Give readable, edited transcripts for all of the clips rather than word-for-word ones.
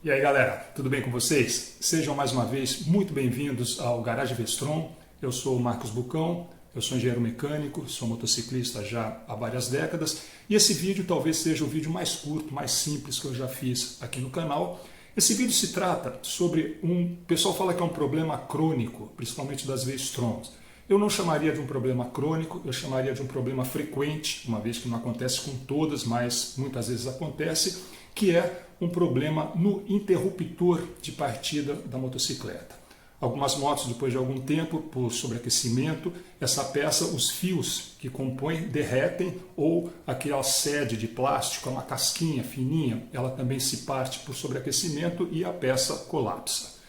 E aí galera, tudo bem com vocês? Sejam mais uma vez muito bem-vindos ao Garage Vestron. Eu sou o Marcos Bucão, eu sou engenheiro mecânico, sou motociclista já há várias décadas e esse vídeo talvez seja o vídeo mais curto, mais simples que eu já fiz aqui no canal. Esse vídeo se trata sobre o pessoal fala que é um problema crônico, principalmente das Vestrons. Eu não chamaria de um problema crônico, eu chamaria de um problema frequente, uma vez que não acontece com todas, mas muitas vezes acontece, que é um problema no interruptor de partida da motocicleta. Algumas motos, depois de algum tempo, por sobreaquecimento, essa peça, os fios que compõem, derretem ou aquela sede de plástico, uma casquinha fininha, ela também se parte por sobreaquecimento e a peça colapsa.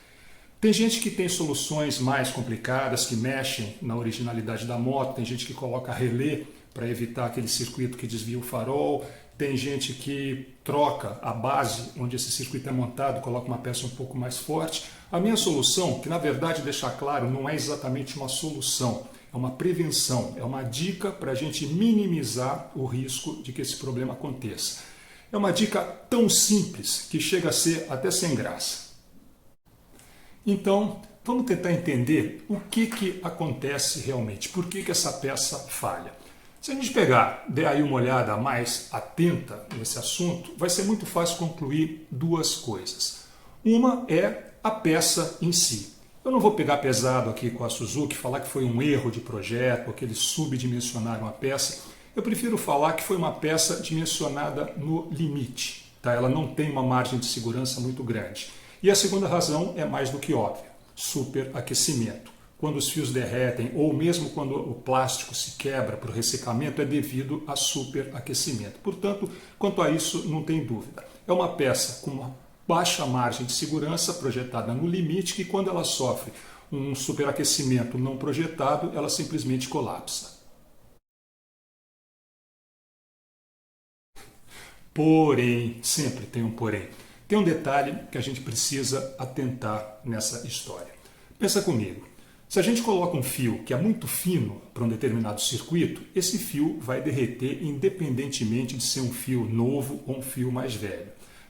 Tem gente que tem soluções mais complicadas, que mexem na originalidade da moto, tem gente que coloca relé para evitar aquele circuito que desvia o farol, tem gente que troca a base onde esse circuito é montado, coloca uma peça um pouco mais forte. A minha solução, que na verdade deixar claro, não é exatamente uma solução, é uma prevenção, é uma dica para a gente minimizar o risco de que esse problema aconteça. É uma dica tão simples que chega a ser até sem graça. Então, vamos tentar entender o que acontece realmente, por que essa peça falha. Se a gente der aí uma olhada mais atenta nesse assunto, vai ser muito fácil concluir duas coisas. Uma é a peça em si. Eu não vou pegar pesado aqui com a Suzuki, falar que foi um erro de projeto, ou que eles subdimensionaram a peça. Eu prefiro falar que foi uma peça dimensionada no limite. Tá? Ela não tem uma margem de segurança muito grande. E a segunda razão é mais do que óbvia, superaquecimento. Quando os fios derretem ou mesmo quando o plástico se quebra por ressecamento é devido a superaquecimento. Portanto, quanto a isso não tem dúvida. É uma peça com uma baixa margem de segurança projetada no limite que quando ela sofre um superaquecimento não projetado, ela simplesmente colapsa. Porém, sempre tem um porém. Tem um detalhe que a gente precisa atentar nessa história. Pensa comigo. Se a gente coloca um fio que é muito fino para um determinado circuito, esse fio vai derreter independentemente de ser um fio novo ou um fio mais velho.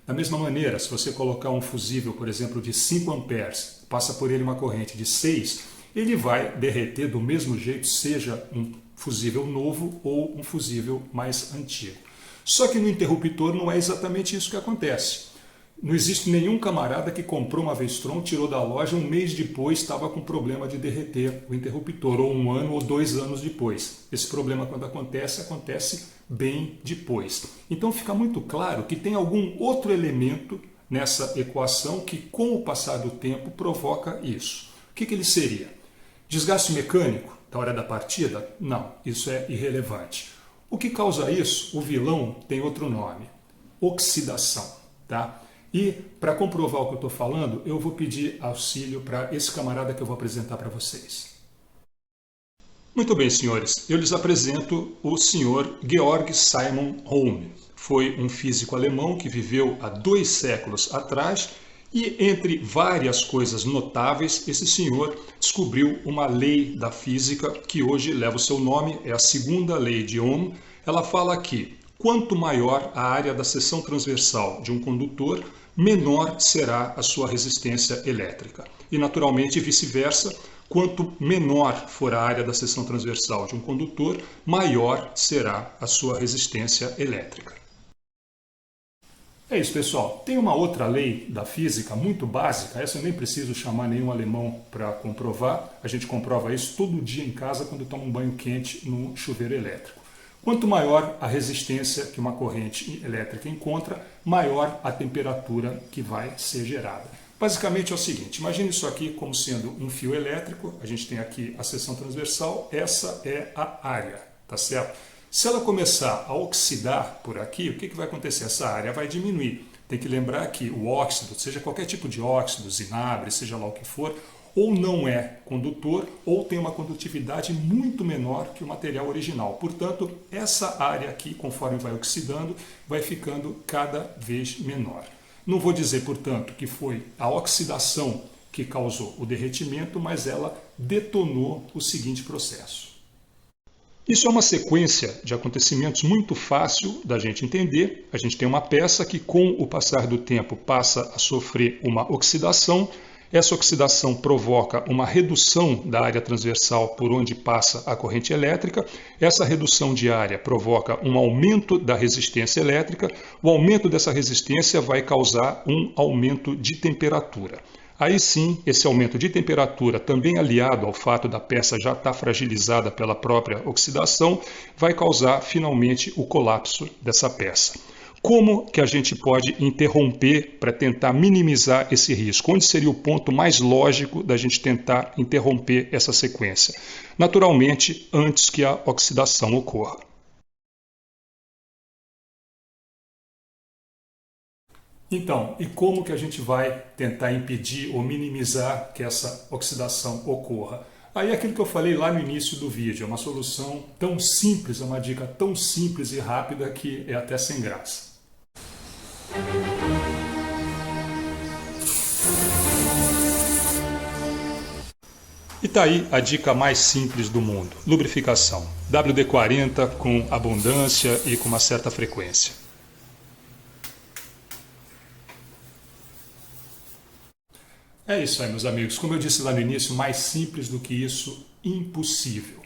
Da mesma maneira, se você colocar um fusível, por exemplo, de 5 amperes, passa por ele uma corrente de 6, ele vai derreter do mesmo jeito, seja um fusível novo ou um fusível mais antigo. Só que no interruptor não é exatamente isso que acontece. Não existe nenhum camarada que comprou uma Vestron, tirou da loja, um mês depois estava com problema de derreter o interruptor, ou 1 ano ou 2 anos depois. Esse problema, quando acontece, acontece bem depois. Então fica muito claro que tem algum outro elemento nessa equação que, com o passar do tempo, provoca isso. O que ele seria? Desgaste mecânico da hora da partida? Não, isso é irrelevante. O que causa isso? O vilão tem outro nome: oxidação. Tá? E, para comprovar o que eu estou falando, eu vou pedir auxílio para esse camarada que eu vou apresentar para vocês. Muito bem, senhores. Eu lhes apresento o senhor Georg Simon Ohm. Foi um físico alemão que viveu há 2 séculos atrás e, entre várias coisas notáveis, esse senhor descobriu uma lei da física que hoje leva o seu nome, é a segunda lei de Ohm. Ela fala que quanto maior a área da seção transversal de um condutor, menor será a sua resistência elétrica. E, naturalmente, vice-versa, quanto menor for a área da seção transversal de um condutor, maior será a sua resistência elétrica. É isso, pessoal. Tem uma outra lei da física muito básica, essa eu nem preciso chamar nenhum alemão para comprovar, a gente comprova isso todo dia em casa quando toma um banho quente no chuveiro elétrico. Quanto maior a resistência que uma corrente elétrica encontra, maior a temperatura que vai ser gerada. Basicamente é o seguinte, imagine isso aqui como sendo um fio elétrico, a gente tem aqui a seção transversal, essa é a área, tá certo? Se ela começar a oxidar por aqui, o que vai acontecer? Essa área vai diminuir. Tem que lembrar que o óxido, seja qualquer tipo de óxido, zinabre, seja lá o que for, ou não é condutor, ou tem uma condutividade muito menor que o material original. Portanto, essa área aqui, conforme vai oxidando, vai ficando cada vez menor. Não vou dizer, portanto, que foi a oxidação que causou o derretimento, mas ela detonou o seguinte processo. Isso é uma sequência de acontecimentos muito fácil da gente entender. A gente tem uma peça que, com o passar do tempo, passa a sofrer uma oxidação. Essa oxidação provoca uma redução da área transversal por onde passa a corrente elétrica. Essa redução de área provoca um aumento da resistência elétrica. O aumento dessa resistência vai causar um aumento de temperatura. Aí sim, esse aumento de temperatura, também aliado ao fato da peça já estar fragilizada pela própria oxidação, vai causar finalmente o colapso dessa peça. Como que a gente pode interromper para tentar minimizar esse risco? Onde seria o ponto mais lógico da gente tentar interromper essa sequência? Naturalmente, antes que a oxidação ocorra. Então, e como que a gente vai tentar impedir ou minimizar que essa oxidação ocorra? Aí é aquilo que eu falei lá no início do vídeo, é uma solução tão simples, é uma dica tão simples e rápida que é até sem graça. E tá aí a dica mais simples do mundo, lubrificação. WD-40 com abundância e com uma certa frequência. É isso aí, meus amigos. Como eu disse lá no início, mais simples do que isso, impossível.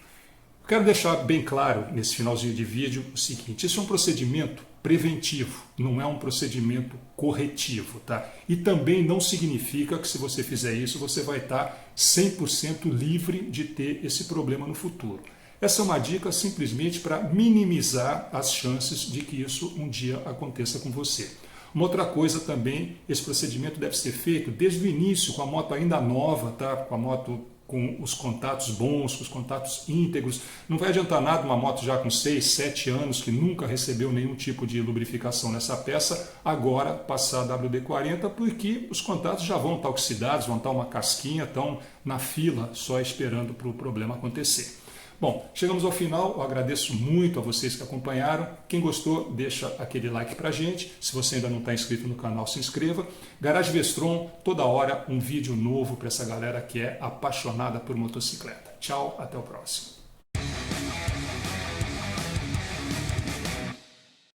Quero deixar bem claro nesse finalzinho de vídeo o seguinte: isso é um procedimento preventivo, não é um procedimento corretivo, tá? E também não significa que se você fizer isso, você vai estar 100% livre de ter esse problema no futuro. Essa é uma dica simplesmente para minimizar as chances de que isso um dia aconteça com você. Uma outra coisa também, esse procedimento deve ser feito desde o início, com a moto ainda nova, tá? Com a moto com os contatos bons, com os contatos íntegros. Não vai adiantar nada uma moto já com 6, 7 anos, que nunca recebeu nenhum tipo de lubrificação nessa peça, agora passar a WD-40, porque os contatos já vão estar oxidados, vão estar uma casquinha, estão na fila só esperando para o problema acontecer. Bom, chegamos ao final, eu agradeço muito a vocês que acompanharam. Quem gostou, deixa aquele like pra gente. Se você ainda não está inscrito no canal, se inscreva. Garage Vestron, toda hora um vídeo novo para essa galera que é apaixonada por motocicleta. Tchau, até o próximo.